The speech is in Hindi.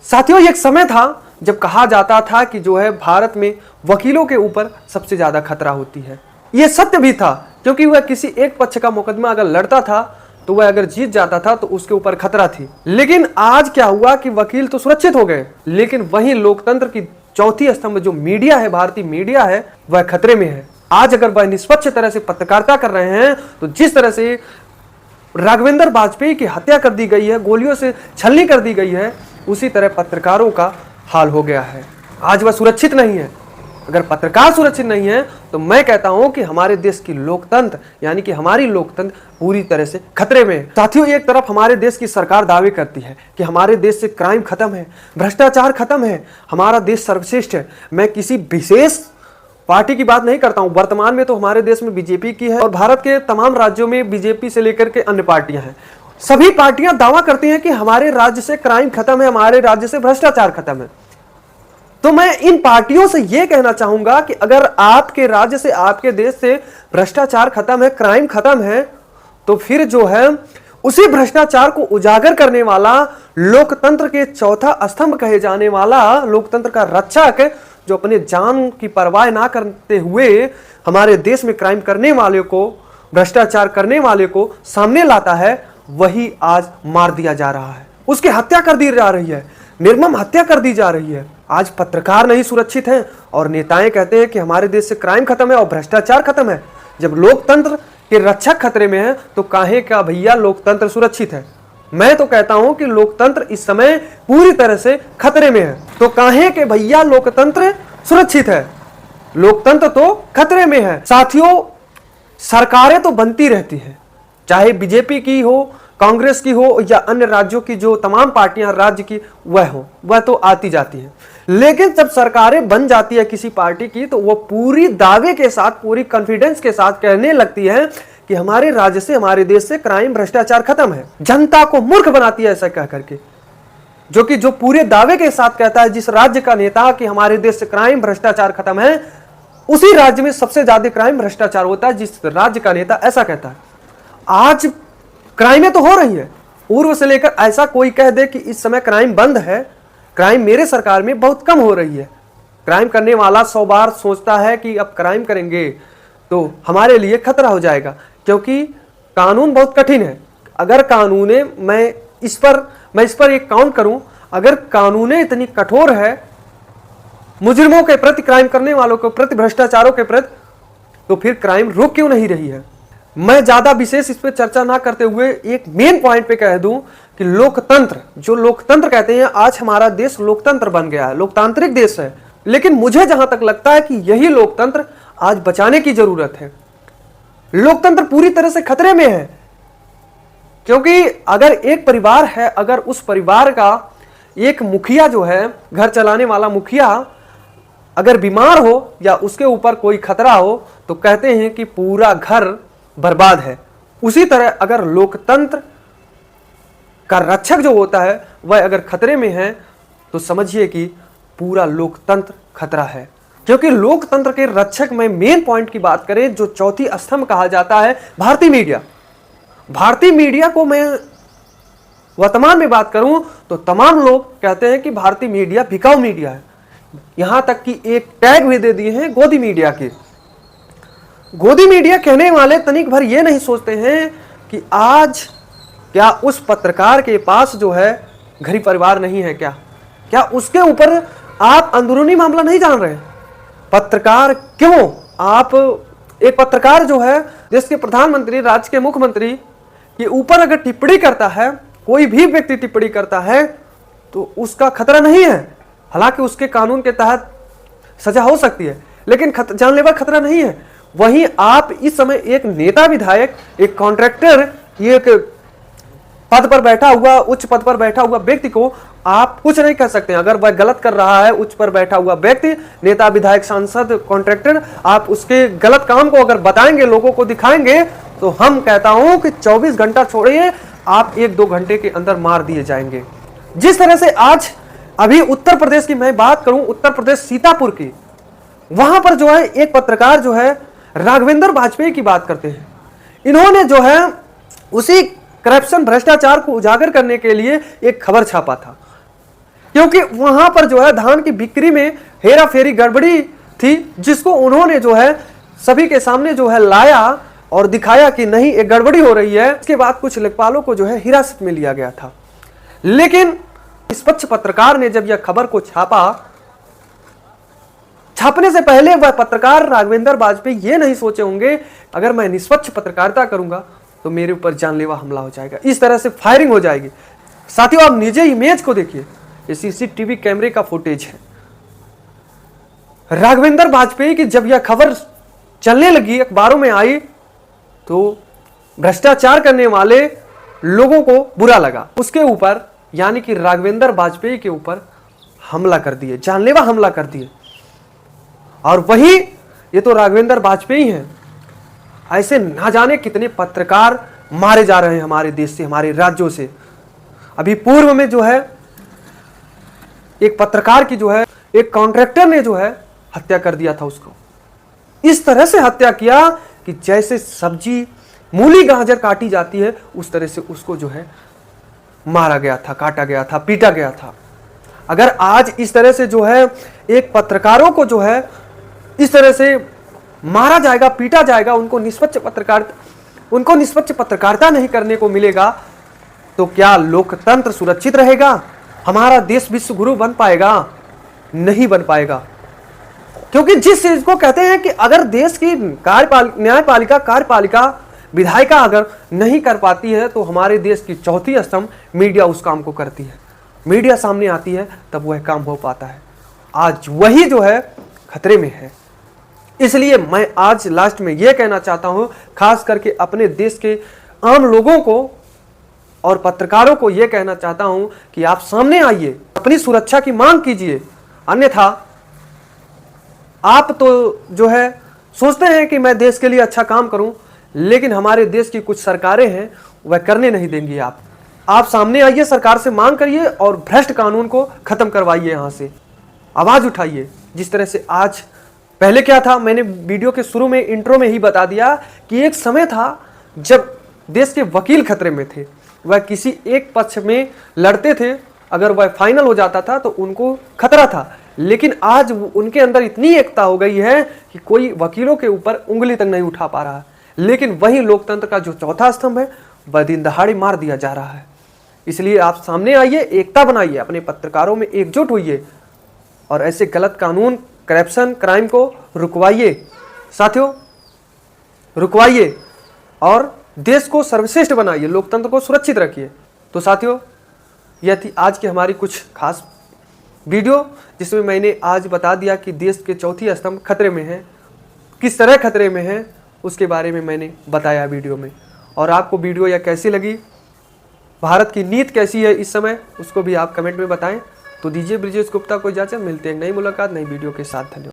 साथियों, एक समय था जब कहा जाता था कि जो है भारत में वकीलों के ऊपर सबसे ज्यादा खतरा होती है। यह सत्य भी था, क्योंकि वह किसी एक पक्ष का मुकदमा अगर लड़ता था तो वह अगर जीत जाता था तो उसके ऊपर खतरा थी। लेकिन आज क्या हुआ कि वकील तो सुरक्षित हो गए, लेकिन वहीं लोकतंत्र की चौथी स्तंभ जो मीडिया है, भारतीय मीडिया है, वह खतरे में है। आज अगर वह निष्पक्ष तरह से पत्रकारिता कर रहे हैं तो जिस तरह से राघवेंद्र वाजपेयी की हत्या कर दी गई है, गोलियों से छलनी कर दी गई है, उसी तरह पत्रकारों का हाल हो गया है। आज वह सुरक्षित नहीं है। अगर पत्रकार सुरक्षित नहीं है तो मैं कहता हूं कि हमारे देश की लोकतंत्र यानी कि हमारी लोकतंत्र पूरी तरह से खतरे में है। साथियों, एक तरफ हमारे देश की सरकार दावे करती है कि हमारे देश से क्राइम खत्म है, भ्रष्टाचार खत्म है, हमारा देश सर्वश्रेष्ठ है। मैं किसी विशेष पार्टी की बात नहीं करता हूं। वर्तमान में तो हमारे देश में बीजेपी की है और भारत के तमाम राज्यों में बीजेपी से लेकर के अन्य पार्टियां हैं। सभी पार्टियां दावा करती हैं कि हमारे राज्य से क्राइम खत्म है, हमारे राज्य से भ्रष्टाचार खत्म है। तो मैं इन पार्टियों से यह कहना चाहूंगा कि अगर आपके राज्य से, आपके देश से भ्रष्टाचार खत्म है, क्राइम खत्म है, तो फिर जो है उसी भ्रष्टाचार को उजागर करने वाला, लोकतंत्र के चौथा स्तंभ कहे जाने वाला, लोकतंत्र का रक्षक, जो अपने जान की परवाह ना करते हुए हमारे देश में क्राइम करने वाले को, भ्रष्टाचार करने वाले को सामने लाता है, वही आज मार दिया जा रहा है। उसकी हत्या कर दी जा रही है, निर्मम हत्या कर दी जा रही है। आज पत्रकार नहीं सुरक्षित हैं और नेताएं कहते हैं कि हमारे देश से क्राइम खत्म है और भ्रष्टाचार खत्म है। जब लोकतंत्र के रक्षक खतरे में है तो काहे का भैया लोकतंत्र सुरक्षित है? मैं तो कहता हूं कि लोकतंत्र इस समय पूरी तरह से खतरे में है। तो काहे के भैया लोकतंत्र सुरक्षित है? लोकतंत्र तो खतरे में है। साथियों, सरकारें तो बनती रहती हैं, चाहे बीजेपी की हो, कांग्रेस की हो या अन्य राज्यों की जो तमाम पार्टियां राज्य की वह तो आती जाती है। लेकिन जब सरकारें बन जाती है किसी पार्टी की तो वह पूरी दावे के साथ, पूरी कॉन्फिडेंस के साथ कहने लगती है कि हमारे राज्य से, हमारे देश से क्राइम भ्रष्टाचार खत्म है। जनता को मूर्ख बनाती है ऐसा कह करके, जो पूरे दावे के साथ कहता है जिस राज्य का नेता कि हमारे देश से क्राइम भ्रष्टाचार खत्म है, उसी राज्य में सबसे ज्यादा क्राइम भ्रष्टाचार होता है जिस राज्य का नेता ऐसा कहता है। आज क्राइमें तो हो रही है, पूर्व से लेकर ऐसा कोई कह दे कि इस समय क्राइम बंद है, क्राइम मेरे सरकार में बहुत कम हो रही है। क्राइम करने वाला 100 बार सोचता है कि अब क्राइम करेंगे तो हमारे लिए खतरा हो जाएगा, क्योंकि कानून बहुत कठिन है। अगर कानूने मैं इस पर एक काउंट करूं, अगर कानूने इतनी कठोर है मुजरिमों के प्रति, क्राइम करने वालों के प्रति, भ्रष्टाचारों के प्रति, तो फिर क्राइम रुक क्यों नहीं रही है? मैं ज्यादा विशेष इस पर चर्चा ना करते हुए एक मेन पॉइंट पे कह दूं कि लोकतंत्र, जो लोकतंत्र कहते हैं, आज हमारा देश लोकतंत्र बन गया है, लोकतांत्रिक देश है। लेकिन मुझे जहां तक लगता है कि यही लोकतंत्र आज बचाने की जरूरत है। लोकतंत्र पूरी तरह से खतरे में है, क्योंकि अगर एक परिवार है, अगर उस परिवार का एक मुखिया जो है, घर चलाने वाला मुखिया, अगर बीमार हो या उसके ऊपर कोई खतरा हो तो कहते हैं कि पूरा घर बर्बाद है। उसी तरह अगर लोकतंत्र का रक्षक जो होता है वह अगर खतरे में है तो समझिए कि पूरा लोकतंत्र खतरा है। क्योंकि लोकतंत्र के रक्षक में मेन पॉइंट की बात करें, जो चौथी स्तंभ कहा जाता है, भारतीय मीडिया। भारतीय मीडिया को मैं वर्तमान में बात करूं तो तमाम लोग कहते हैं कि भारतीय मीडिया बिकाऊ मीडिया है। यहां तक कि एक टैग भी दे दिए हैं गोदी मीडिया के। गोदी मीडिया कहने वाले तनिक भर ये नहीं सोचते हैं कि आज क्या उस पत्रकार के पास जो है घरी परिवार नहीं है क्या उसके ऊपर आप अंदरूनी मामला नहीं जान रहे? पत्रकार क्यों, आप एक पत्रकार जो है देश के प्रधानमंत्री, राज्य के मुख्यमंत्री के ऊपर अगर टिप्पणी करता है, कोई भी व्यक्ति टिप्पणी करता है तो उसका खतरा नहीं है। हालांकि उसके कानून के तहत सजा हो सकती है, लेकिन जानलेवा खतरा नहीं है। वहीं आप इस समय एक नेता, विधायक, एक कॉन्ट्रैक्टर, एक पद पर बैठा हुआ, उच्च पद पर बैठा हुआ व्यक्ति को आप कुछ नहीं कह सकते। अगर वह गलत कर रहा है, उच्च पर बैठा हुआ व्यक्ति, नेता, विधायक, सांसद, कॉन्ट्रैक्टर, आप उसके गलत काम को अगर बताएंगे, लोगों को दिखाएंगे, तो हम कहता हूं कि 24 घंटा छोड़िए, आप 1-2 घंटे के अंदर मार दिए जाएंगे। जिस तरह से आज अभी उत्तर प्रदेश की मैं बात करूं, उत्तर प्रदेश सीतापुर की, वहां पर जो है एक पत्रकार जो है राघवेंद्र वाजपेयी की बात करते हैं। इन्होंने जो है उसी करप्शन, भ्रष्टाचार को उजागर करने के लिए एक खबर छापा था। क्योंकि वहां पर जो है धान की बिक्री में हेरा फेरी गड़बड़ी थी, जिसको उन्होंने जो है सभी के सामने जो है लाया और दिखाया कि नहीं एक गड़बड़ी हो रही है। इसके बाद कुछ लेखपालों को जो है हिरासत में लिया गया था। लेकिन निष्पक्ष पत्रकार ने जब यह खबर को छापने से पहले वह पत्रकार राघवेंद्र वाजपेयी ये नहीं सोचे होंगे अगर मैं निष्पक्ष पत्रकारिता करूंगा तो मेरे ऊपर जानलेवा हमला हो जाएगा, इस तरह से फायरिंग हो जाएगी। साथियों, आप नीचे इमेज को देखिए, ये सीसीटीवी कैमरे का फुटेज है। राघवेंद्र वाजपेयी की जब यह खबर चलने लगी, अखबारों में आई, तो भ्रष्टाचार करने वाले लोगों को बुरा लगा। उसके ऊपर यानी कि राघवेंद्र वाजपेयी के ऊपर हमला कर दिए, जानलेवा हमला कर दिए। और वही ये तो राघवेंद्र वाजपेयी हैं, ऐसे ना जाने कितने पत्रकार मारे जा रहे हैं हमारे देश से, हमारे राज्यों से। अभी पूर्व में जो है एक पत्रकार की जो है एक कॉन्ट्रैक्टर ने जो है हत्या कर दिया था उसको। इस तरह से हत्या किया कि जैसे सब्जी मूली गाजर काटी जाती है उस तरह से उसको जो है मारा गया था, काटा गया था, पीटा गया था। अगर आज इस तरह से जो है एक पत्रकारों को जो है इस तरह से मारा जाएगा, पीटा जाएगा, उनको निष्पक्ष पत्रकारिता नहीं करने को मिलेगा, तो क्या लोकतंत्र सुरक्षित रहेगा? हमारा देश विश्व गुरु बन पाएगा? नहीं बन पाएगा। क्योंकि जिस चीज को कहते हैं कि अगर देश की न्यायपालिका, कार्यपालिका, विधायिका अगर नहीं कर पाती है तो हमारे देश की चौथी स्तंभ मीडिया उस काम को करती है। मीडिया सामने आती है तब वह काम हो पाता है। आज वही जो है खतरे में है। इसलिए मैं आज लास्ट में यह कहना चाहता हूं, खास करके अपने देश के आम लोगों को और पत्रकारों को यह कहना चाहता हूं कि आप सामने आइए, अपनी सुरक्षा की मांग कीजिए। अन्यथा आप तो जो है सोचते हैं कि मैं देश के लिए अच्छा काम करूं, लेकिन हमारे देश की कुछ सरकारें हैं वह करने नहीं देंगी। आप सामने आइए, सरकार से मांग करिए और भ्रष्ट कानून को खत्म करवाइए, यहां से आवाज उठाइए। जिस तरह से आज पहले क्या था, मैंने वीडियो के शुरू में इंट्रो में ही बता दिया कि एक समय था जब देश के वकील खतरे में थे। वह किसी एक पक्ष में लड़ते थे, अगर वह फाइनल हो जाता था तो उनको खतरा था। लेकिन आज उनके अंदर इतनी एकता हो गई है कि कोई वकीलों के ऊपर उंगली तक नहीं उठा पा रहा है। लेकिन वही लोकतंत्र का जो चौथा स्तंभ है वह दिन दहाड़े मार दिया जा रहा है। इसलिए आप सामने आइए, एकता बनाइए, अपने पत्रकारों में एकजुट होइए और ऐसे गलत कानून, करप्शन, क्राइम को रुकवाइए। साथियों, रुकवाइए और देश को सर्वश्रेष्ठ बनाइए, लोकतंत्र को सुरक्षित रखिए। तो साथियों, यह थी आज की हमारी कुछ खास वीडियो, जिसमें मैंने आज बता दिया कि देश के चौथी स्तंभ खतरे में है। किस तरह खतरे में है उसके बारे में मैंने बताया वीडियो में। और आपको वीडियो यह कैसी लगी, भारत की नीति कैसी है इस समय, उसको भी आप कमेंट में बताएं। तो दीजिए ब्रिजेश गुप्ता को इजाजत, मिलते हैं नई मुलाकात नई वीडियो के साथ। धन्यवाद।